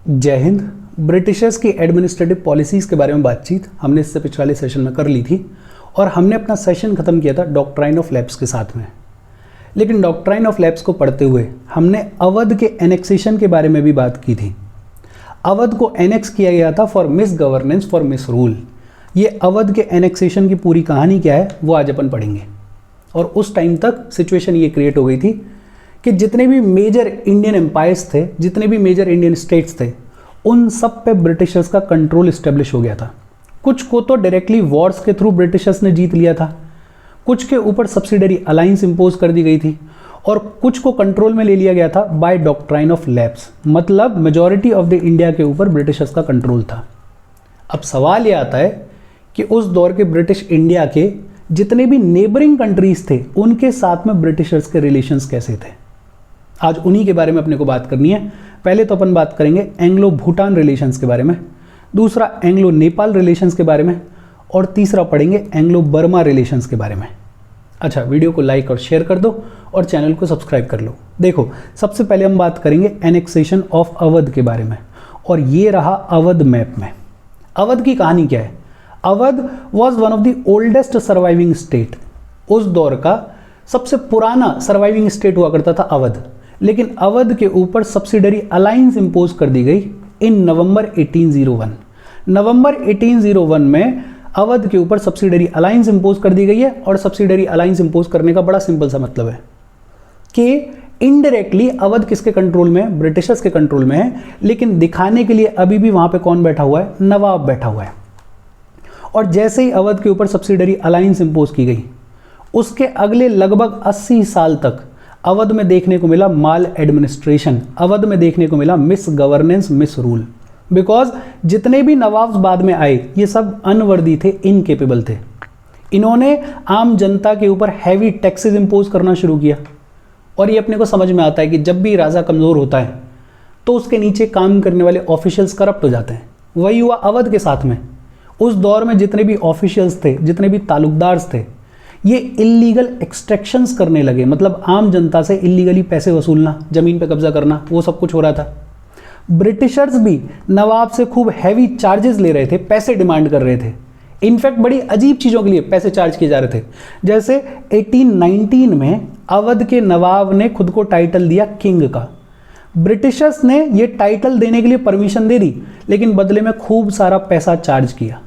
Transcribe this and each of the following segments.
जय हिंद। ब्रिटिशर्स की administrative policies के बारे में बातचीत हमने इससे पिछले सेशन में कर ली थी और हमने अपना सेशन ख़त्म किया था डॉक्ट्राइन ऑफ लैप्स के साथ में। लेकिन डॉक्ट्राइन ऑफ लैप्स को पढ़ते हुए हमने अवध के एनेक्सेशन के बारे में भी बात की थी। अवध को एनेक्स किया गया था for miss governance, for miss rule. ये अवध के एनेक्सेशन की पूरी कहानी क्या है वो आज अपन पढ़ेंगे। और उस टाइम तक सिचुएशन ये क्रिएट हो गई थी कि जितने भी मेजर इंडियन एम्पायर्स थे, जितने भी मेजर इंडियन स्टेट्स थे, उन सब पे ब्रिटिशर्स का कंट्रोल इस्टेब्लिश हो गया था। कुछ को तो डायरेक्टली वॉर्स के थ्रू ब्रिटिशर्स ने जीत लिया था, कुछ के ऊपर सब्सिडरी अलायंस इंपोज कर दी गई थी और कुछ को कंट्रोल में ले लिया गया था बाय डॉक्ट्राइन ऑफ लैप्स। मतलब मेजॉरिटी ऑफ द इंडिया के ऊपर ब्रिटिशर्स का कंट्रोल था। अब सवाल ये आता है कि उस दौर के ब्रिटिश इंडिया के जितने भी नेबरिंग कंट्रीज थे उनके साथ में ब्रिटिशर्स के रिलेशंस कैसे थे। आज उन्हीं के बारे में अपने को बात करनी है। पहले तो अपन बात करेंगे एंग्लो भूटान रिलेशंस के बारे में, दूसरा एंग्लो नेपाल रिलेशंस के बारे में और तीसरा पढ़ेंगे एंग्लो बर्मा रिलेशंस के बारे में। अच्छा, वीडियो को लाइक और शेयर कर दो और चैनल को सब्सक्राइब कर लो। देखो, सबसे पहले हम बात करेंगे एनेक्सेशन ऑफ अवध के बारे में और ये रहा अवध मैप में। अवध की कहानी क्या है? Awadh was one of the oldest surviving state. उस दौर का सबसे पुराना सर्वाइविंग स्टेट हुआ करता था अवध। लेकिन अवध के ऊपर सब्सिडरी अलायंस इंपोज कर दी गई इन नवंबर 1801। नवंबर 1801 में अवध के ऊपर सब्सिडरी अलायंस इंपोज कर दी गई है। और सब्सिडरी अलायंस इंपोज करने का बड़ा सिंपल सा मतलब है कि इनडायरेक्टली अवध किसके कंट्रोल में है? ब्रिटिशर्स के कंट्रोल में है। लेकिन दिखाने के लिए अभी भी वहां पे कौन बैठा हुआ है? नवाब बैठा हुआ है। और जैसे ही अवध के ऊपर सब्सिडरी अलायंस इंपोज की गई, उसके अगले लगभग 80 साल तक अवध में देखने को मिला माल एडमिनिस्ट्रेशन, अवध में देखने को मिला miss governance, miss rule. Because जितने भी नवाब्स बाद में आए ये सब अनवर्दी थे, इनकेपेबल थे। इन्होंने आम जनता के ऊपर हैवी टैक्सेस इंपोज करना शुरू किया। और ये अपने को समझ में आता है कि जब भी राजा कमज़ोर होता है तो उसके नीचे काम करने वाले ऑफिशियल्स करप्ट हो जाते हैं। वही हुआ अवध के साथ में। उस दौर में जितने भी ऑफिशियल्स थे, जितने भी तालुकदार्स थे, ये इलीगल एक्सट्रैक्शंस करने लगे। मतलब आम जनता से इलीगली पैसे वसूलना, ज़मीन पे कब्जा करना, वो सब कुछ हो रहा था। ब्रिटिशर्स भी नवाब से खूब हैवी चार्जेस ले रहे थे, पैसे डिमांड कर रहे थे। इनफैक्ट बड़ी अजीब चीज़ों के लिए पैसे चार्ज किए जा रहे थे। जैसे 1819 में अवध के नवाब ने खुद को टाइटल दिया किंग का। ब्रिटिशर्स ने ये टाइटल देने के लिए परमिशन दे दी, लेकिन बदले में खूब सारा पैसा चार्ज किया।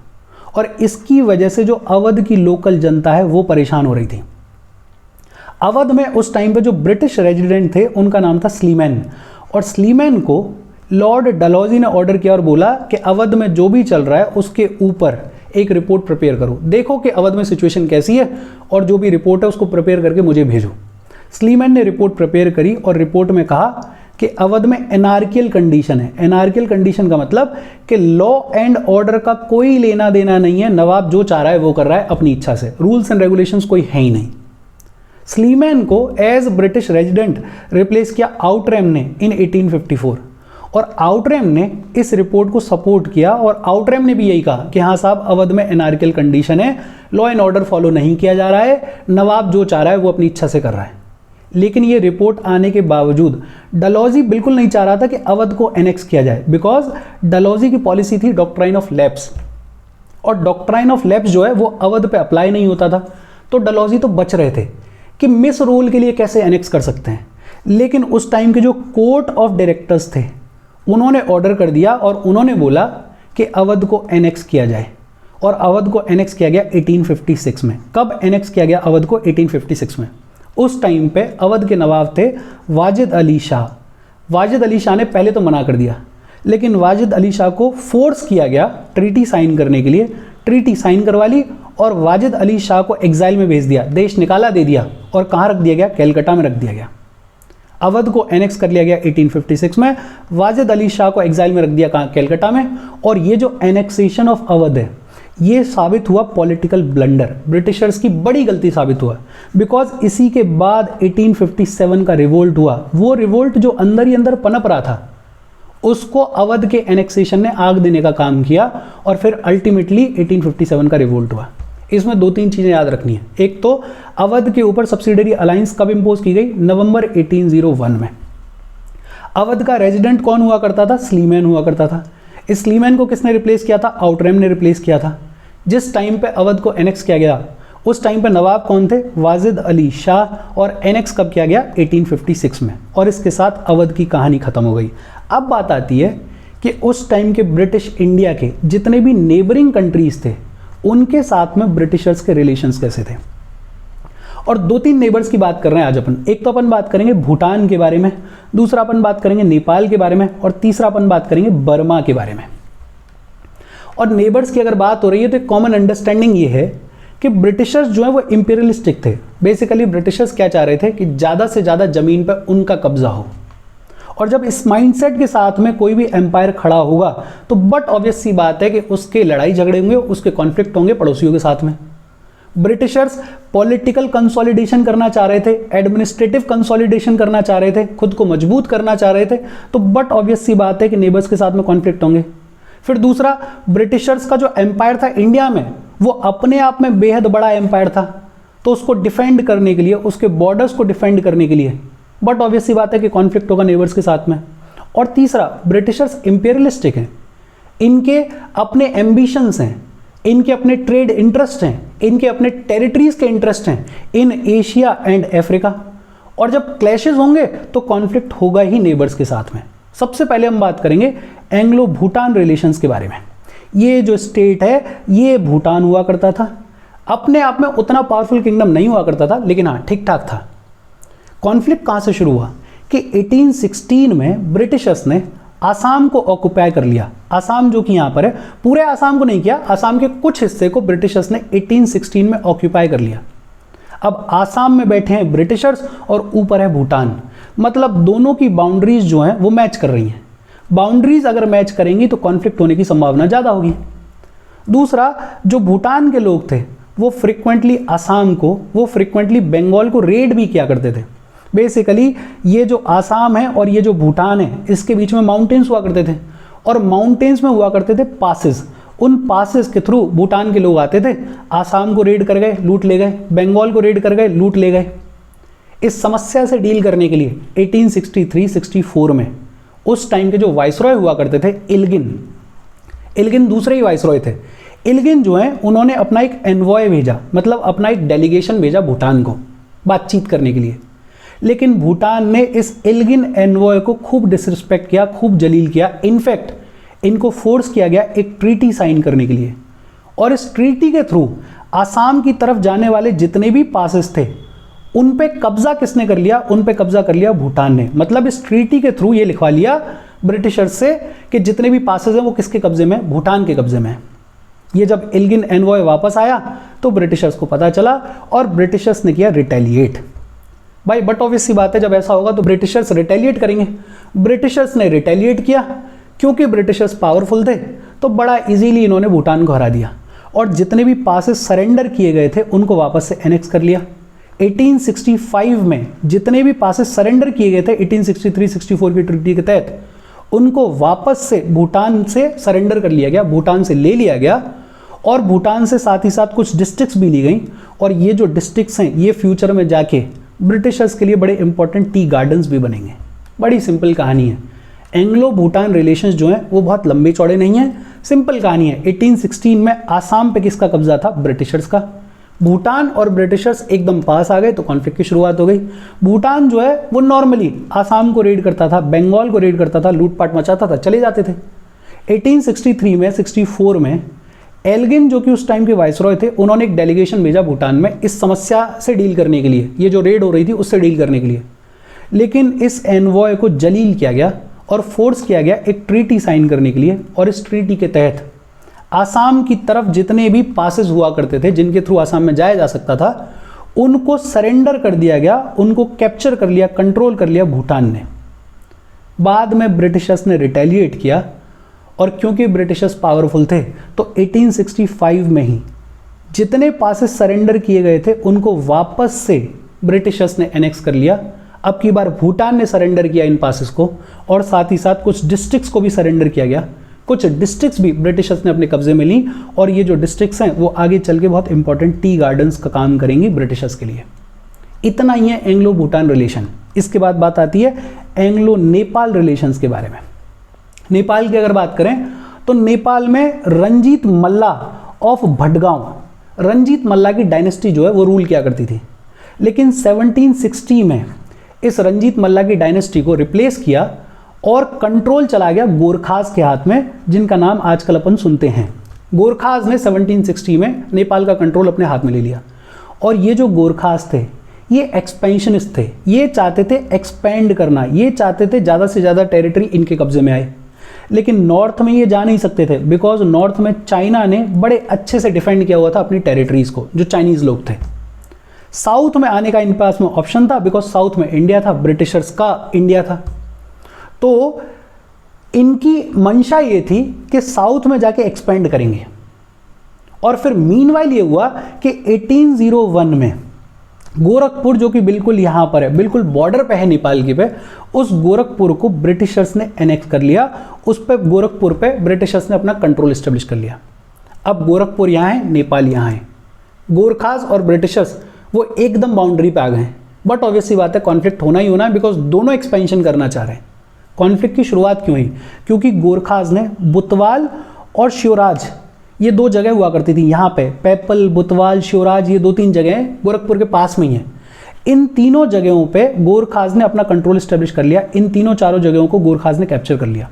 और इसकी वजह से जो अवध की लोकल जनता है वो परेशान हो रही थी। अवध में उस टाइम पे जो ब्रिटिश रेजिडेंट थे उनका नाम था स्लीमैन। और स्लीमैन को लॉर्ड डलहौजी ने ऑर्डर किया और बोला कि अवध में जो भी चल रहा है उसके ऊपर एक रिपोर्ट प्रिपेयर करो, देखो कि अवध में सिचुएशन कैसी है और जो भी रिपोर्ट है उसको प्रिपेयर करके मुझे भेजो। स्लीमैन ने रिपोर्ट प्रिपेयर करी और रिपोर्ट में कहा कि अवध में एनार्कियल कंडीशन है। एनार्कियल कंडीशन का मतलब कि लॉ एंड ऑर्डर का कोई लेना देना नहीं है। नवाब जो चाह रहा है वो कर रहा है अपनी इच्छा से, रूल्स एंड रेगुलेशंस कोई है ही नहीं। स्लीमैन को एज ब्रिटिश रेजिडेंट रिप्लेस किया आउटरैम ने इन 1854। और आउटरैम ने इस रिपोर्ट को सपोर्ट किया और आउटरैम ने भी यही कहा कि हाँ साहब, अवध में एनार्कियल कंडीशन है, लॉ एंड ऑर्डर फॉलो नहीं किया जा रहा है, नवाब जो चाह रहा है वो अपनी इच्छा से कर रहा है। लेकिन ये रिपोर्ट आने के बावजूद डलहौजी बिल्कुल नहीं चाह रहा था कि अवध को एनेक्स किया जाए। बिकॉज डलहौजी की पॉलिसी थी डॉक्ट्राइन ऑफ लैप्स, और डॉक्ट्राइन ऑफ लैप्स जो है वो अवध पे अप्लाई नहीं होता था। तो डलहौजी तो बच रहे थे कि मिस रूल के लिए कैसे एनेक्स कर सकते हैं। लेकिन उस टाइम के जो कोर्ट ऑफ डायरेक्टर्स थे उन्होंने ऑर्डर कर दिया और उन्होंने बोला कि अवध को एनेक्स किया जाए। और अवध को एनेक्स किया गया 1856 में। कब एनेक्स किया गया अवध को? 1856 में। उस टाइम पे अवध के नवाब थे वाजिद अली शाह। वाजिद अली शाह ने पहले तो मना कर दिया, लेकिन वाजिद अली शाह को फोर्स किया गया ट्रीटी साइन करने के लिए। ट्रीटी साइन करवा ली और वाजिद अली शाह को एग्जाइल में भेज दिया, देश निकाला दे दिया। और कहाँ रख दिया गया? कैलकाटा में रख दिया गया। अवध को एनेक्स कर लिया गया 1856 में। वाजिद अली शाह को एग्जाइल में रख दिया कहाँ? कैलकाटा में। और ये जो एनेक्सेशन ऑफ अवध है ये साबित हुआ पॉलिटिकल ब्लंडर, ब्रिटिशर्स की बड़ी गलती साबित हुआ। बिकॉज इसी के बाद 1857 का रिवोल्ट हुआ। वो रिवोल्ट जो अंदर ही अंदर पनप रहा था उसको अवध के एनेक्सेशन ने आग देने का काम किया और फिर अल्टीमेटली 1857 का रिवोल्ट हुआ। इसमें दो तीन चीज़ें याद रखनी है। एक तो अवध के ऊपर सब्सिडरी अलायंस कब इंपोज की गई? नवंबर 1801 में। अवध का रेजिडेंट कौन हुआ करता था? स्लीमैन हुआ करता था। इस स्लीमैन को किसने रिप्लेस किया था? आउटरैम ने रिप्लेस किया था। जिस टाइम पे अवध को एनेक्स किया गया उस टाइम पे नवाब कौन थे? वाजिद अली शाह। और एनेक्स कब किया गया? 1856 में। और इसके साथ अवध की कहानी खत्म हो गई। अब बात आती है कि उस टाइम के ब्रिटिश इंडिया के जितने भी नेबरिंग कंट्रीज थे उनके साथ में ब्रिटिशर्स के रिलेशंस कैसे थे। और 2-3 नेबर्स की बात कर रहे हैं आज अपन। एक तो अपन बात करेंगे भूटान के बारे में, दूसरा अपन बात करेंगे नेपाल के बारे में, और तीसरा अपन बात करेंगे बर्मा के बारे में। और नेबर्स की अगर बात हो रही है तो कॉमन अंडरस्टैंडिंग ये है कि ब्रिटिशर्स जो है वो इंपीरियलिस्टिक थे। बेसिकली ब्रिटिशर्स क्या चाह रहे थे कि ज़्यादा से ज़्यादा ज़मीन पर उनका कब्जा हो। और जब इस माइंडसेट के साथ में कोई भी एम्पायर खड़ा होगा तो बट ऑब्वियस सी बात है कि उसके लड़ाई झगड़े होंगे, उसके कॉन्फ्लिक्ट होंगे पड़ोसियों के साथ में। ब्रिटिशर्स पॉलिटिकल कंसोलिडेशन करना चाह रहे थे, एडमिनिस्ट्रेटिव कंसोलिडेशन करना चाह रहे थे, खुद को मजबूत करना चाह रहे थे, तो बट ऑब्वियस सी बात है कि नेबर्स के साथ में कॉन्फ्लिक्ट होंगे। फिर दूसरा, ब्रिटिशर्स का जो एम्पायर था इंडिया में वो अपने आप में बेहद बड़ा एम्पायर था, तो उसको डिफेंड करने के लिए, उसके बॉर्डर्स को डिफेंड करने के लिए बट ऑब्वियस सी बात है कि कॉन्फ्लिक्ट होगा नेबर्स के साथ में। और तीसरा, ब्रिटिशर्स इंपीरियलिस्टिक हैं, इनके अपने एम्बिशंस हैं, इनके अपने ट्रेड इंटरेस्ट हैं, इनके अपने टेरिटरीज के इंटरेस्ट हैं इन एशिया एंड अफ्रीका। और जब क्लैशेस होंगे तो कॉन्फ्लिक्ट होगा ही नेबर्स के साथ में। सबसे पहले हम बात करेंगे एंग्लो भूटान रिलेशंस के बारे में। ये जो स्टेट है ये भूटान हुआ करता था, अपने आप में उतना पावरफुल किंगडम नहीं हुआ करता था, लेकिन हाँ ठीक ठाक था। कॉन्फ्लिक्ट कहाँ से शुरू हुआ कि 1816 में ब्रिटिशर्स ने आसाम को ऑक्युपाई कर लिया। आसाम जो कि यहाँ पर है, पूरे आसाम को नहीं किया, आसाम के कुछ हिस्से को ब्रिटिशर्स ने 1816 में ऑक्युपाई कर लिया। अब आसाम में बैठे हैं ब्रिटिशर्स और ऊपर है भूटान, मतलब दोनों की बाउंड्रीज जो हैं वो मैच कर रही हैं। बाउंड्रीज अगर मैच करेंगी तो कॉन्फ्लिक्ट होने की संभावना ज़्यादा होगी। दूसरा, जो भूटान के लोग थे वो फ्रिक्वेंटली आसाम को, वो फ्रिक्वेंटली बंगाल को रेड भी किया करते थे। बेसिकली ये जो आसाम है और ये जो भूटान है इसके बीच में माउंटेन्स हुआ करते थे, और माउंटेन्स में हुआ करते थे पासेस। उन पासेस के थ्रू भूटान के लोग आते थे, आसाम को रेड कर गए, लूट ले गए, बंगाल को रेड कर गए, लूट ले गए। इस समस्या से डील करने के लिए 1863-64 में उस टाइम के जो वाइसरॉय हुआ करते थे इल्गिन दूसरे ही वाइसरॉय थे। इल्गिन जो है उन्होंने अपना एक एनवॉय भेजा, मतलब अपना एक डेलीगेशन भेजा भूटान को बातचीत करने के लिए। लेकिन भूटान ने इस इल्गिन एनवॉय को खूब डिसरिस्पेक्ट किया, खूब जलील किया। इनफैक्ट इनको फोर्स किया गया एक ट्रीटी साइन करने के लिए, और इस ट्रीटी के थ्रू आसाम की तरफ जाने वाले जितने भी पासेस थे उन पे कब्जा किसने कर लिया? उन पे कब्जा कर लिया भूटान ने। मतलब इस ट्रीटी के थ्रू ये लिखवा लिया ब्रिटिशर्स से कि जितने भी पासेस हैं वो किसके कब्जे में? भूटान के कब्जे में। ये जब इल्गिन एनवॉय वापस आया तो ब्रिटिशर्स को पता चला और ब्रिटिशर्स ने किया रिटेलिएट। भाई बट ऑब्वियस सी बात है, जब ऐसा होगा तो ब्रिटिशर्स रिटेलिएट करेंगे। ब्रिटिशर्स ने रिटेलिएट किया, क्योंकि ब्रिटिशर्स पावरफुल थे तो बड़ा इजीली इन्होंने भूटान को हरा दिया, और जितने भी पासेस सरेंडर किए गए थे उनको वापस से एनेक्स कर लिया। 1865 में जितने भी पासेस सरेंडर किए गए थे 1863-64 की ट्रीटी के तहत, उनको वापस से भूटान से सरेंडर कर लिया गया, भूटान से ले लिया गया, और भूटान से साथ ही साथ कुछ डिस्ट्रिक्ट्स भी ली गई। और ये जो डिस्ट्रिक्ट्स हैं ये फ्यूचर में जाके ब्रिटिशर्स के लिए बड़े इंपॉर्टेंट टी गार्डन्स भी बनेंगे। बड़ी सिंपल कहानी है। एंग्लो भूटान रिलेशंस जो हैं वो बहुत लंबे चौड़े नहीं हैं, सिंपल कहानी है। 1816 में आसाम पे किसका कब्जा था? ब्रिटिशर्स का। भूटान और ब्रिटिशर्स एकदम पास आ गए तो कॉन्फ्लिक्ट की शुरुआत हो गई। भूटान जो है वो नॉर्मली आसाम को रेड करता था, बंगाल को रेड करता था, लूटपाट मचाता था, चले जाते थे। 1863 में 64 में एल्गिन जो कि उस टाइम के वाइसरॉय थे, उन्होंने एक डेलीगेशन भेजा भूटान में इस समस्या से डील करने के लिए, ये जो रेड हो रही थी उससे डील करने के लिए। लेकिन इस एनवॉय को जलील किया गया और फोर्स किया गया एक ट्रीटी साइन करने के लिए, और इस ट्रीटी के तहत आसाम की तरफ जितने भी पासेस हुआ करते थे जिनके थ्रू आसाम में जाया जा सकता था उनको सरेंडर कर दिया गया, उनको कैप्चर कर लिया, कंट्रोल कर लिया भूटान ने। बाद में ब्रिटिशर्स ने रिटेलिएट किया, और क्योंकि ब्रिटिशर्स पावरफुल थे तो 1865 में ही जितने पासेस सरेंडर किए गए थे उनको वापस से ब्रिटिशर्स ने एनेक्स कर लिया। अब की बार भूटान ने सरेंडर किया इन पासेस को, और साथ ही साथ कुछ डिस्ट्रिक्ट्स को भी सरेंडर किया गया। कुछ डिस्ट्रिक्ट्स भी ब्रिटिशर्स ने अपने कब्जे में ली, और ये जो डिस्ट्रिक्ट्स हैं वो आगे चल के बहुत इंपॉर्टेंट टी गार्डन्स का काम करेंगी ब्रिटिशर्स के लिए। इतना ही है एंग्लो भूटान रिलेशन। इसके बाद बात आती है एंग्लो नेपाल रिलेशंस के बारे में। नेपाल की अगर बात करें तो नेपाल में रंजीत मल्ला ऑफ भटगांव, रंजीत मल्ला की डायनेस्टी जो है वो रूल किया करती थी। लेकिन 1760 में इस रंजीत मल्ला की डायनेस्टी को रिप्लेस किया और कंट्रोल चला गया गोरखास के हाथ में, जिनका नाम आजकल अपन सुनते हैं। गोरखास ने 1760 में नेपाल का कंट्रोल अपने हाथ में ले लिया। और ये जो गोरखास थे ये एक्सपेंशनिस्ट थे, ये चाहते थे एक्सपेंड करना, ये चाहते थे ज़्यादा से ज़्यादा टेरिटरी इनके कब्जे में आए। लेकिन नॉर्थ में ये जा नहीं सकते थे, बिकॉज नॉर्थ में चाइना ने बड़े अच्छे से डिफेंड किया हुआ था अपनी टेरिटरीज को, जो चाइनीज़ लोग थे। साउथ में आने का इनके पास में ऑप्शन था, बिकॉज साउथ में इंडिया था, ब्रिटिशर्स का इंडिया था। तो इनकी मंशा ये थी कि साउथ में जाके एक्सपेंड करेंगे। और फिर मीनवाइल ये हुआ कि 1801 में गोरखपुर, जो कि बिल्कुल यहाँ पर है, बिल्कुल बॉर्डर पे है नेपाल की पे, उस गोरखपुर को ब्रिटिशर्स ने एनेक्स कर लिया। उस पे गोरखपुर पे ब्रिटिशर्स ने अपना कंट्रोल एस्टेब्लिश कर लिया। अब गोरखपुर यहाँ है, नेपाल यहाँ है। गोरखास और ब्रिटिशर्स वो एकदम बाउंड्री पे आ गए हैं। बट ऑब्वियसली बात है कॉन्फ्लिक्ट होना ही होना है, बिकॉज दोनों एक्सपेंशन करना चाह रहे हैं। कॉन्फ्लिक्ट की शुरुआत क्यों हुई? क्योंकि गोरखास ने बुतवाल और शिवराज, ये दो जगह हुआ करती थी यहाँ पे, पैपल, बुतवाल, शिवराज, ये 2-3 जगह गोरखपुर के पास में ही हैं। इन तीनों जगहों पे गोरखास ने अपना कंट्रोल एस्टेब्लिश कर लिया। इन तीनों चारों जगहों को गोरखास ने कैप्चर कर लिया।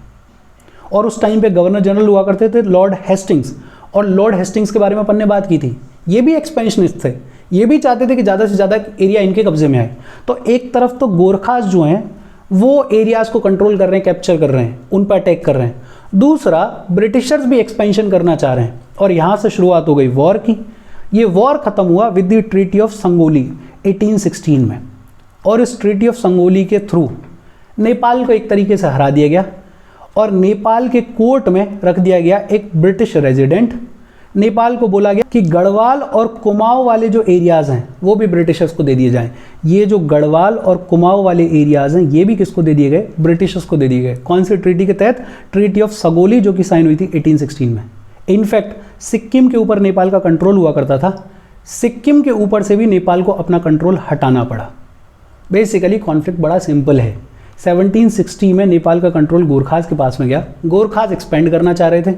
और उस टाइम पे गवर्नर जनरल हुआ करते थे लॉर्ड हेस्टिंग्स। और लॉर्ड हेस्टिंग्स के बारे में अपन ने बात की थी, ये भी एक्सपेंशनिस्ट थे, ये भी चाहते थे कि ज़्यादा से ज़्यादा एरिया इनके कब्जे में आए। तो एक तरफ तो गोरखास जो हैं वो एरियाज़ को कंट्रोल कर रहे हैं, कैप्चर कर रहे हैं, उन पर अटैक कर रहे हैं। दूसरा, ब्रिटिशर्स भी एक्सपेंशन करना चाह रहे हैं। और यहाँ से शुरुआत हो गई वॉर की। ये वॉर खत्म हुआ with the treaty of Sangolli 1816 में। और इस ट्रीटी ऑफ संगोली के थ्रू नेपाल को एक तरीके से हरा दिया गया और नेपाल के कोर्ट में रख दिया गया एक ब्रिटिश रेजिडेंट। नेपाल को बोला गया कि गढ़वाल और कुमाऊं वाले जो एरियाज़ हैं वो भी ब्रिटिशर्स को दे दिए जाएं। ये जो गढ़वाल और कुमाऊं वाले एरियाज़ हैं ये भी किसको दे दिए गए? ब्रिटिशर्स को दे दिए गए। कौन सी ट्रीटी के तहत? ट्रीटी ऑफ सगोली, जो कि साइन हुई थी 1816 में। इनफैक्ट सिक्किम के ऊपर नेपाल का कंट्रोल हुआ करता था, सिक्किम के ऊपर से भी नेपाल को अपना कंट्रोल हटाना पड़ा। बेसिकली कॉन्फ्लिक्ट बड़ा सिंपल है। 1760 में नेपाल का कंट्रोल गोरखास के पास में गया, गोरखास एक्सपेंड करना चाह रहे थे।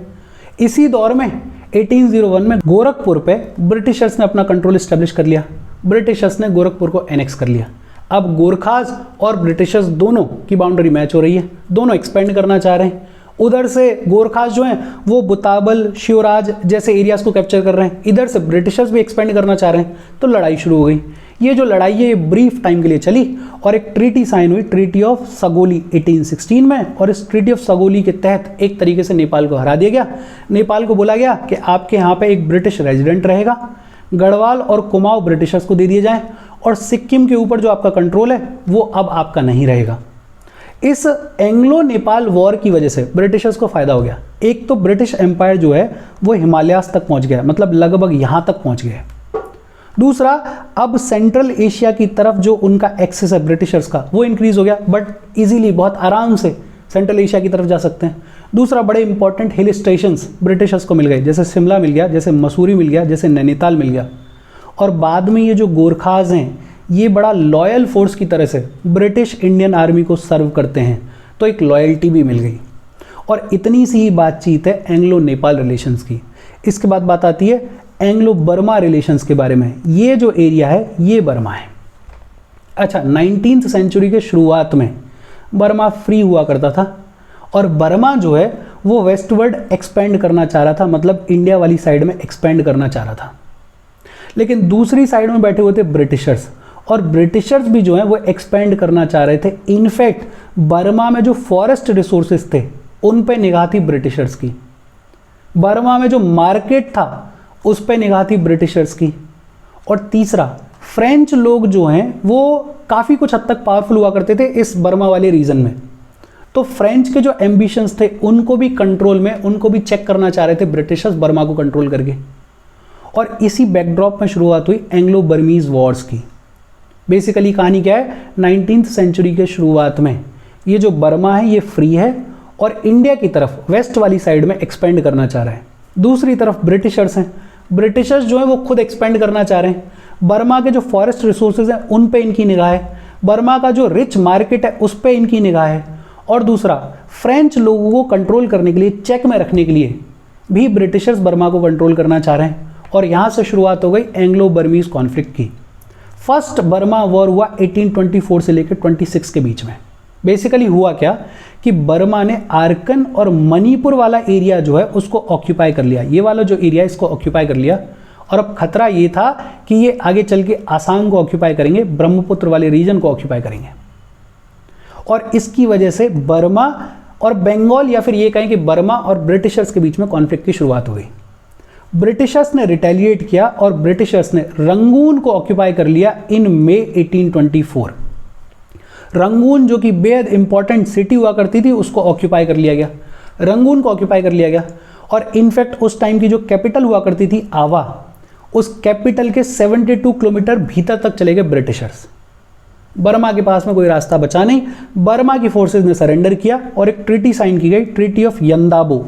इसी दौर में 1801 में गोरखपुर पे ब्रिटिशर्स ने अपना कंट्रोल इस्टेब्लिश कर लिया, ब्रिटिशर्स ने गोरखपुर को एनेक्स कर लिया। अब गोरखास और ब्रिटिशर्स दोनों की बाउंड्री मैच हो रही है, दोनों एक्सपेंड करना चाह रहे हैं। उधर से गोरखास जो हैं वो बुताबल, शिवराज जैसे एरियाज को कैप्चर कर रहे हैं, इधर से ब्रिटिशर्स भी एक्सपेंड करना चाह रहे हैं। तो लड़ाई शुरू हो गई। ये जो लड़ाई है ये ब्रीफ टाइम के लिए चली और एक ट्रीटी साइन हुई, ट्रीटी ऑफ सगोली 1816 में। और इस ट्रीटी ऑफ सगोली के तहत एक तरीके से नेपाल को हरा दिया गया। नेपाल को बोला गया कि आपके यहाँ पे एक ब्रिटिश रेजिडेंट रहेगा, गढ़वाल और कुमाऊं ब्रिटिशर्स को दे दिए जाएं और सिक्किम के ऊपर जो आपका कंट्रोल है वो अब आपका नहीं रहेगा। इस एंग्लो नेपाल वॉर की वजह से ब्रिटिशर्स को फायदा हो गया। एक तो ब्रिटिश एम्पायर जो है वो हिमालयास तक पहुंच गया, मतलब लगभग यहाँ तक पहुंच गया। दूसरा, अब सेंट्रल एशिया की तरफ जो उनका एक्सेस है ब्रिटिशर्स का वो इंक्रीज हो गया, बट इजीली, बहुत आराम से सेंट्रल एशिया की तरफ जा सकते हैं। दूसरा, बड़े इंपॉर्टेंट हिल स्टेशंस ब्रिटिशर्स को मिल गए, जैसे शिमला मिल गया, जैसे मसूरी मिल गया, जैसे नैनीताल मिल गया। और बाद में ये जो गोरखास हैं ये बड़ा लॉयल फोर्स की तरह से ब्रिटिश इंडियन आर्मी को सर्व करते हैं, तो एक लॉयल्टी भी मिल गई। और इतनी सी ही बातचीत है एंग्लो नेपाल रिलेशंस की। इसके बाद बात आती है एंग्लो बर्मा रिलेशंस के बारे में। ये जो एरिया है ये बर्मा है। अच्छा, 19th सेंचुरी के शुरुआत में बर्मा फ्री हुआ करता था और बर्मा जो है वो वेस्टवर्ड एक्सपेंड करना चाह रहा था, मतलब इंडिया वाली साइड में एक्सपेंड करना चाह रहा था। लेकिन दूसरी साइड में बैठे हुए थे ब्रिटिशर्स, और ब्रिटिशर्स भी जो है वो एक्सपेंड करना चाह रहे थे। इनफैक्ट बर्मा में जो फॉरेस्ट रिसोर्सेज थे उन पे निगाह थी ब्रिटिशर्स की, बर्मा में जो मार्केट था उस पे निगाह थी ब्रिटिशर्स की। और तीसरा, फ्रेंच लोग जो हैं वो काफ़ी कुछ हद तक पावरफुल हुआ करते थे इस बर्मा वाले रीजन में। तो फ्रेंच के जो एम्बिशंस थे उनको भी कंट्रोल में, उनको भी चेक करना चाह रहे थे ब्रिटिशर्स बर्मा को कंट्रोल करके। और इसी बैकड्रॉप में शुरुआत हुई एंग्लो बर्मीज वॉर्स की। बेसिकली कहानी क्या है, 19th सेंचुरी के शुरुआत में ये जो बर्मा है ये फ्री है और इंडिया की तरफ वेस्ट वाली साइड में एक्सपेंड करना चाह रहा है। दूसरी तरफ ब्रिटिशर्स हैं, ब्रिटिशर्स जो है वो खुद एक्सपेंड करना चाह रहे हैं, बर्मा के जो फॉरेस्ट रिसोर्सेज हैं उन पे इनकी निगाह है, बर्मा का जो रिच मार्केट है उस पे इनकी निगाह है, और दूसरा फ्रेंच लोगों को कंट्रोल करने के लिए, चेक में रखने के लिए भी ब्रिटिशर्स बर्मा को कंट्रोल करना चाह रहे हैं। और यहाँ से शुरुआत हो गई एंग्लो बर्मीज कॉन्फ्लिक्ट की। फर्स्ट बर्मा वॉर हुआ 1824 से लेकर 26 के बीच में। बेसिकली हुआ क्या कि बर्मा ने आरकन और मणिपुर वाला एरिया जो है उसको ऑक्यूपाई कर लिया, ये वाला जो एरिया इसको ऑक्यूपाई कर लिया, और अब खतरा ये था कि ये आगे चल के आसाम को ऑक्यूपाई करेंगे, ब्रह्मपुत्र वाले रीजन को ऑक्यूपाई करेंगे। और इसकी वजह से बर्मा और बंगाल, या फिर ये कहें कि बर्मा और ब्रिटिशर्स के बीच में कॉन्फ्लिक्ट की शुरुआत हो गई। ब्रिटिशर्स ने रिटेलिएट किया और ब्रिटिशर्स ने रंगून को ऑक्यूपाई कर लिया इन मई 1824। रंगून जो कि बेहद इंपॉर्टेंट सिटी हुआ करती थी उसको ऑक्यूपाई कर लिया गया, रंगून को ऑक्यूपाई कर लिया गया। और इनफैक्ट उस टाइम की जो कैपिटल हुआ करती थी आवा, उस कैपिटल के 72 किलोमीटर भीतर तक चले गए ब्रिटिशर्स। बर्मा के पास में कोई रास्ता बचा नहीं, बर्मा की फोर्सेस ने सरेंडर किया और एक ट्रीटी साइन की गई, ट्रीटी ऑफ यंदाबो।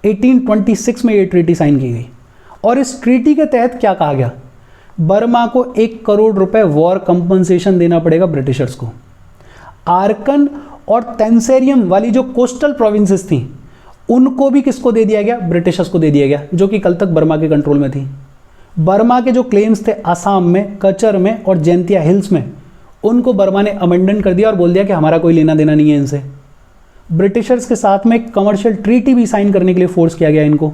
1826 में ये ट्रीटी साइन की गई, और इस ट्रीटी के तहत क्या कहा गया, बर्मा को 1 करोड़ रुपए वॉर कंपनसेशन देना पड़ेगा ब्रिटिशर्स को। आरकन और तेंसेरियम वाली जो कोस्टल प्रोविंसेस थी उनको भी किसको दे दिया गया, ब्रिटिशर्स को दे दिया गया, जो कि कल तक बर्मा के कंट्रोल में थी। बर्मा के जो क्लेम्स थे आसाम में, कचर में और जैंतिया हिल्स में, उनको बर्मा ने अमेंडमेंट कर दिया और बोल दिया कि हमारा कोई लेना देना नहीं है इनसे। ब्रिटिशर्स के साथ में कमर्शियल ट्रीटी भी साइन करने के लिए फोर्स किया गया इनको।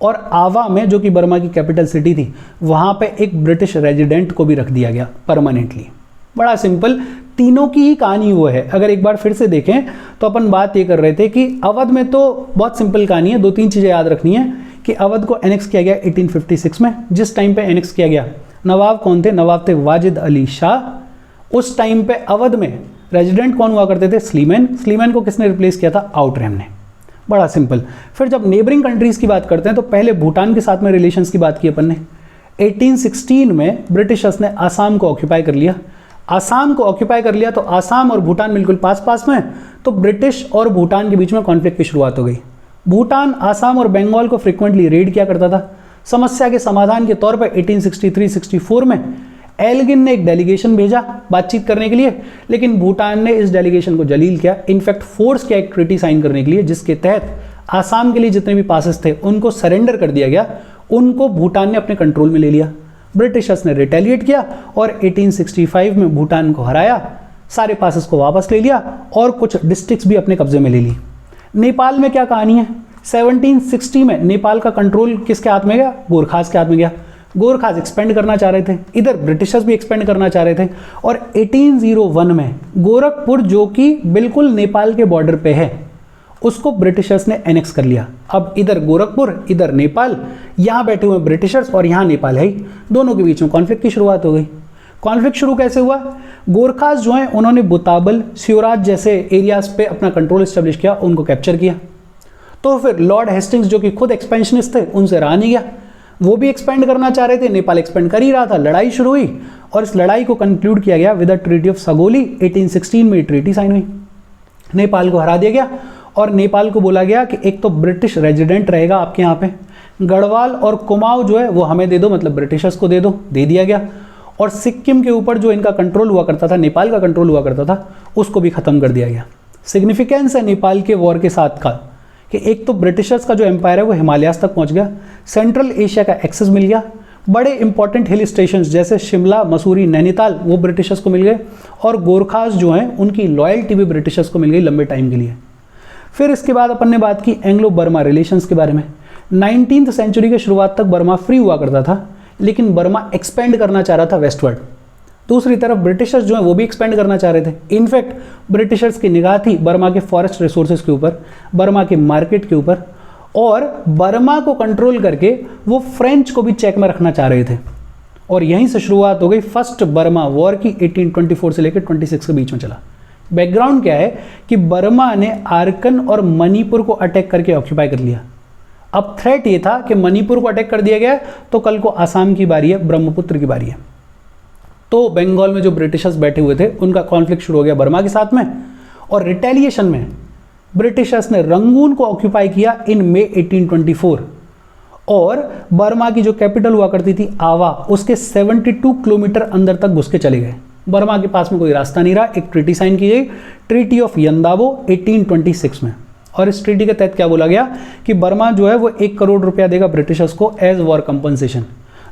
और आवा में, जो कि बर्मा की कैपिटल सिटी थी, वहाँ पे एक ब्रिटिश रेजिडेंट को भी रख दिया गया परमानेंटली। बड़ा सिंपल, तीनों की ही कहानी वो है। अगर एक बार फिर से देखें तो अपन बात ये कर रहे थे कि अवध में तो बहुत सिंपल कहानी है, 2-3 चीज़ें याद रखनी है कि अवध को एनेक्स किया गया 1856 में। जिस टाइम पे एनेक्स किया गया, नवाब कौन थे, नवाब थे वाजिद अली शाह। उस टाइम पे अवध में रेजिडेंट कौन हुआ करते थे, स्लीमैन। स्लीमैन को किसने रिप्लेस किया था, आउटरैम ने। बड़ा सिंपल। फिर जब नेबरिंग कंट्रीज़ की बात करते हैं तो पहले भूटान के साथ में रिलेशंस की बात की अपन ने। 1816 में ब्रिटिशर्स ने आसाम को ऑक्यूपाई कर लिया। आसाम को ऑक्यूपाई कर लिया तो आसाम और भूटान बिल्कुल पास पास में, तो ब्रिटिश और भूटान के बीच में कॉन्फ्लिक्ट की शुरुआत हो गई। भूटान आसाम और बंगाल को फ्रिक्वेंटली रेड किया करता था। समस्या के समाधान के तौर पर 1863-64 में एल्गिन ने एक डेलीगेशन भेजा बातचीत करने के लिए, लेकिन भूटान ने इस डेलीगेशन को जलील किया, इनफैक्ट फोर्स किया एक ट्रीटी साइन करने के लिए, जिसके तहत आसाम के लिए जितने भी पासेस थे उनको सरेंडर कर दिया गया, उनको भूटान ने अपने कंट्रोल में ले लिया। ब्रिटिशर्स ने रिटेलिएट किया और 1865 में भूटान को हराया, सारे पासेस को वापस ले लिया और कुछ डिस्ट्रिक्ट्स भी अपने कब्जे में ले ली। नेपाल में क्या कहानी है, 1760 में नेपाल का कंट्रोल किसके हाथ में गया, गोरखास के हाथ में गया। गोरखास एक्सपेंड करना चाह रहे थे, इधर ब्रिटिशर्स भी एक्सपेंड करना चाह रहे थे, और 1801 में गोरखपुर, जो कि बिल्कुल नेपाल के बॉर्डर पे है, उसको ब्रिटिशर्स ने एनेक्स कर लिया। अब इधर गोरखपुर, इधर नेपाल, यहाँ बैठे हुए ब्रिटिशर्स और यहाँ नेपाल है, दोनों के बीच में कॉन्फ्लिक्ट की शुरुआत हो गई। कॉन्फ्लिक्ट शुरू कैसे हुआ, गोरखास जो हैं उन्होंने बुताबल, शिवराज जैसे एरियाज पे अपना कंट्रोल इस्टेब्लिश किया, उनको कैप्चर किया। तो फिर लॉर्ड हेस्टिंग्स जो कि खुद एक्सपेंशनिस्ट थे, उनसे रहा नहीं गया, वो भी एक्सपेंड करना चाह रहे थे, नेपाल एक्सपेंड कर ही रहा था, लड़ाई शुरू हुई और इस लड़ाई को कंक्लूड किया गया विद द ट्रीटी ऑफ सगोली। 1816 में ट्रीटी साइन हुई, नेपाल को हरा दिया गया और नेपाल को बोला गया कि एक तो ब्रिटिश रेजिडेंट रहेगा आपके यहाँ पे, गढ़वाल और कुमाऊं जो है वो हमें दे दो, मतलब ब्रिटिशर्स को दे दो, दे दिया गया। और सिक्किम के ऊपर जो इनका कंट्रोल हुआ करता था, नेपाल का कंट्रोल हुआ करता था, उसको भी खत्म कर दिया गया। सिग्निफिकेंस है नेपाल के वॉर के साथ का कि एक तो ब्रिटिशर्स का जो एम्पायर है वो हिमालयास तक पहुंच गया, सेंट्रल एशिया का एक्सेस मिल गया, बड़े इंपॉर्टेंट हिल स्टेशंस जैसे शिमला, मसूरी, नैनीताल वो ब्रिटिशर्स को मिल गए, और गोरखास जो हैं उनकी लॉयल्टी भी ब्रिटिशर्स को मिल गई लंबे टाइम के लिए। फिर इसके बाद अपन ने बात की एंग्लो बर्मा रिलेशंस के बारे में। 19th सेंचुरी के शुरुआत तक बर्मा फ्री हुआ करता था, लेकिन बर्मा एक्सपेंड करना चाह रहा था वेस्टवर्ड। दूसरी तरफ ब्रिटिशर्स जो हैं वो भी एक्सपेंड करना चाह रहे थे। इनफैक्ट ब्रिटिशर्स की निगाह थी बर्मा के फॉरेस्ट रिसोर्सेज के ऊपर, बर्मा के मार्केट के ऊपर, और बर्मा को कंट्रोल करके वो फ्रेंच को भी चेक में रखना चाह रहे थे। और यहीं से शुरुआत हो गई फर्स्ट बर्मा वॉर की, 1824 से लेकर 26 के बीच में चला। बैकग्राउंड क्या है कि बर्मा ने आरकन और मणिपुर को अटैक करके ऑक्यूपाई कर लिया। अब थ्रेट ये था कि मणिपुर को अटैक कर दिया गया तो कल को आसाम की बारी है, ब्रह्मपुत्र की बारी है। तो बंगाल में जो ब्रिटिशर्स बैठे हुए थे उनका कॉन्फ्लिक्ट शुरू हो गया बर्मा के साथ में, और रिटेलिएशन में ब्रिटिशर्स ने रंगून को ऑक्यूपाई किया इन मई 1824, और बर्मा की जो कैपिटल हुआ करती थी आवा, उसके 72 किलोमीटर अंदर तक घुस के चले गए। बर्मा के पास में कोई रास्ता नहीं रहा। एक ट्रीटी साइन की गई, ट्रीटी ऑफ यंदावो 1826 में, और इस ट्रीटी के तहत क्या बोला गया कि बर्मा जो है वो 1 करोड़ रुपया देगा ब्रिटिशर्स को एज वॉर कंपनसेशन।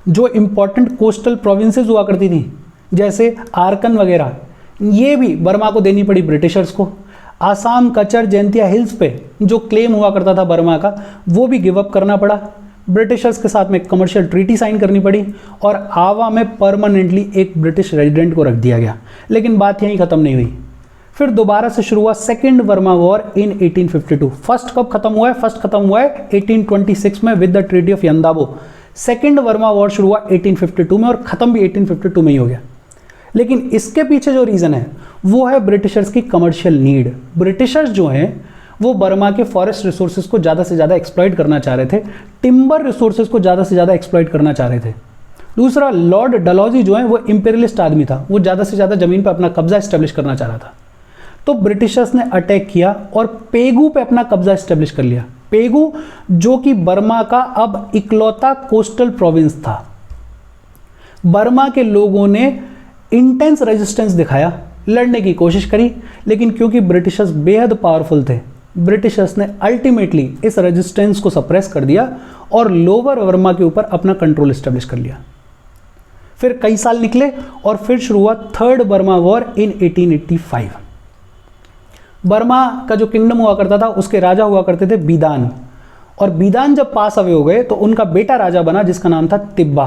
जो इंपॉर्टेंट कोस्टल प्रोविंसेस हुआ करती थी जैसे आरकन वगैरह, ये भी बर्मा को देनी पड़ी ब्रिटिशर्स को। आसाम, कचर, जैंतिया हिल्स पे जो क्लेम हुआ करता था बर्मा का, वो भी गिव अप करना पड़ा। ब्रिटिशर्स के साथ में कमर्शियल ट्रीटी साइन करनी पड़ी और आवा में परमानेंटली एक ब्रिटिश रेजिडेंट को रख दिया गया। लेकिन बात यहीं ख़त्म नहीं हुई, फिर दोबारा से शुरू हुआ second Burma war in 1852। First कब खत्म हुआ है? फर्स्ट खत्म हुआ है 1826 में with the treaty of Yandabo. Second Burma war शुरू हुआ 1852 में और ख़त्म भी 1852 में ही हो गया। लेकिन इसके पीछे जो रीज़न है वो है ब्रिटिशर्स की कमर्शियल नीड। ब्रिटिशर्स जो हैं वो बर्मा के फॉरेस्ट रिसोर्सेज को ज़्यादा से ज़्यादा एक्सप्लॉइट करना चाह रहे थे, टिम्बर रिसोर्सेज को ज़्यादा से ज़्यादा एक्सप्लॉइट करना चाह रहे थे। दूसरा, लॉर्ड डलहौजी जो है वो इंपीरियलिस्ट आदमी था, वो ज़्यादा से ज़्यादा ज़मीन पर अपना कब्जा इस्टेब्लिश करना चाह रहा था। तो ब्रिटिशर्स ने अटैक किया और पेगू पे अपना कब्जा इस्टेब्लिश कर लिया। पेगू जो कि बर्मा का अब इकलौता कोस्टल प्रोविंस था। बर्मा के लोगों ने इंटेंस रेजिस्टेंस दिखाया, लड़ने की कोशिश करी, लेकिन क्योंकि ब्रिटिशर्स बेहद पावरफुल थे, ब्रिटिशर्स ने अल्टीमेटली इस रेजिस्टेंस को सप्रेस कर दिया और लोअर बर्मा के ऊपर अपना कंट्रोल इस्टेब्लिश कर लिया। फिर कई साल निकले और फिर शुरू हुआ third Burma war in 1885। Burma का जो किंगडम हुआ करता था उसके राजा हुआ करते थे बीदान, और बीदान जब पास अवे हो गए तो उनका बेटा राजा बना जिसका नाम था तिब्बा।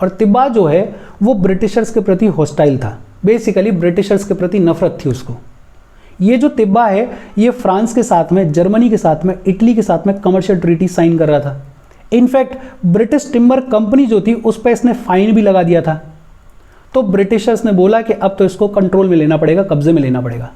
और तिब्बा जो है वो ब्रिटिशर्स के प्रति हॉस्टाइल था, बेसिकली ब्रिटिशर्स के प्रति नफरत थी उसको। ये जो तिब्बा है ये फ्रांस के साथ में, जर्मनी के साथ में, इटली के साथ में कमर्शियल ट्रीटी साइन कर रहा था। इनफैक्ट ब्रिटिश टिम्बर कंपनी जो थी उस पर इसने फाइन भी लगा दिया था। तो ब्रिटिशर्स ने बोला कि अब तो इसको कंट्रोल में लेना पड़ेगा, कब्जे में लेना पड़ेगा।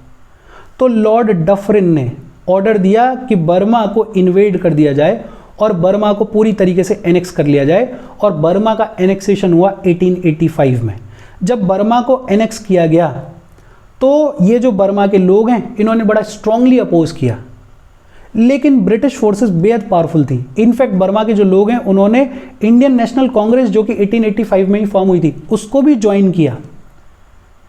तो लॉर्ड डफरिन ने ऑर्डर दिया कि बर्मा को इन्वेड कर दिया जाए और बर्मा को पूरी तरीके से एनेक्स कर लिया जाए, और बर्मा का एनेक्सेशन हुआ 1885 में। जब बर्मा को एनेक्स किया गया तो ये जो बर्मा के लोग हैं इन्होंने बड़ा स्ट्रांगली अपोज किया, लेकिन ब्रिटिश फोर्सेस बेहद पावरफुल थी। इनफैक्ट बर्मा के जो लोग हैं उन्होंने इंडियन नेशनल कांग्रेस जो कि 1885 में ही फॉर्म हुई थी उसको भी ज्वाइन किया,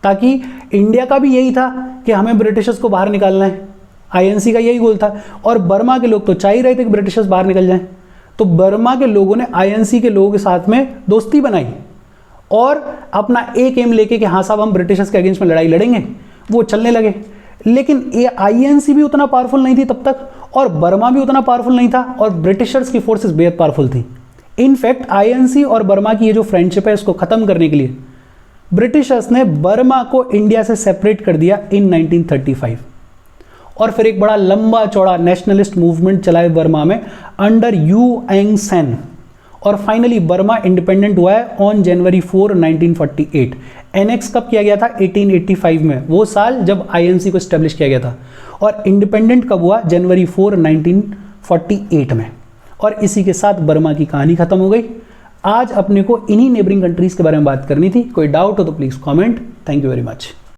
ताकि इंडिया का भी यही था कि हमें ब्रिटिशर्स को बाहर निकालना है। आईएनसी का यही गोल था, और बर्मा के लोग तो चाह ही रहे थे कि ब्रिटिशर्स बाहर निकल जाएं। तो बर्मा के लोगों ने आईएनसी के लोगों के साथ में दोस्ती बनाई और अपना एक एम लेके कि हाँ साहब हम ब्रिटिशर्स के अगेंस्ट में लड़ाई लड़ेंगे, वो चलने लगे। लेकिन ये आईएनसी भी उतना पावरफुल नहीं थी तब तक, और बर्मा भी उतना पावरफुल नहीं था, और ब्रिटिशर्स की फोर्सेस बेहद पावरफुल थी। इनफैक्ट आईएनसी और बर्मा की ये जो फ्रेंडशिप है इसको खत्म करने के लिए ब्रिटिशर्स ने बर्मा को इंडिया से सेपरेट कर दिया इन 1935, और फिर एक बड़ा लंबा चौड़ा नेशनलिस्ट मूवमेंट चलाए बर्मा में अंडर यू एंग सेन, और फाइनली बर्मा इंडिपेंडेंट हुआ है ऑन जनवरी 4, 1948। एनेक्स कब किया गया था? 1885 में, वो साल जब आईएनसी को स्टैब्लिश किया गया था। और इंडिपेंडेंट कब हुआ? जनवरी 4, 1948 में। और इसी के साथ बर्मा की कहानी खत्म हो गई। आज अपने को इन्हीं नेबरिंग कंट्रीज के बारे में बात करनी थी। कोई डाउट हो तो please comment. Thank you very much.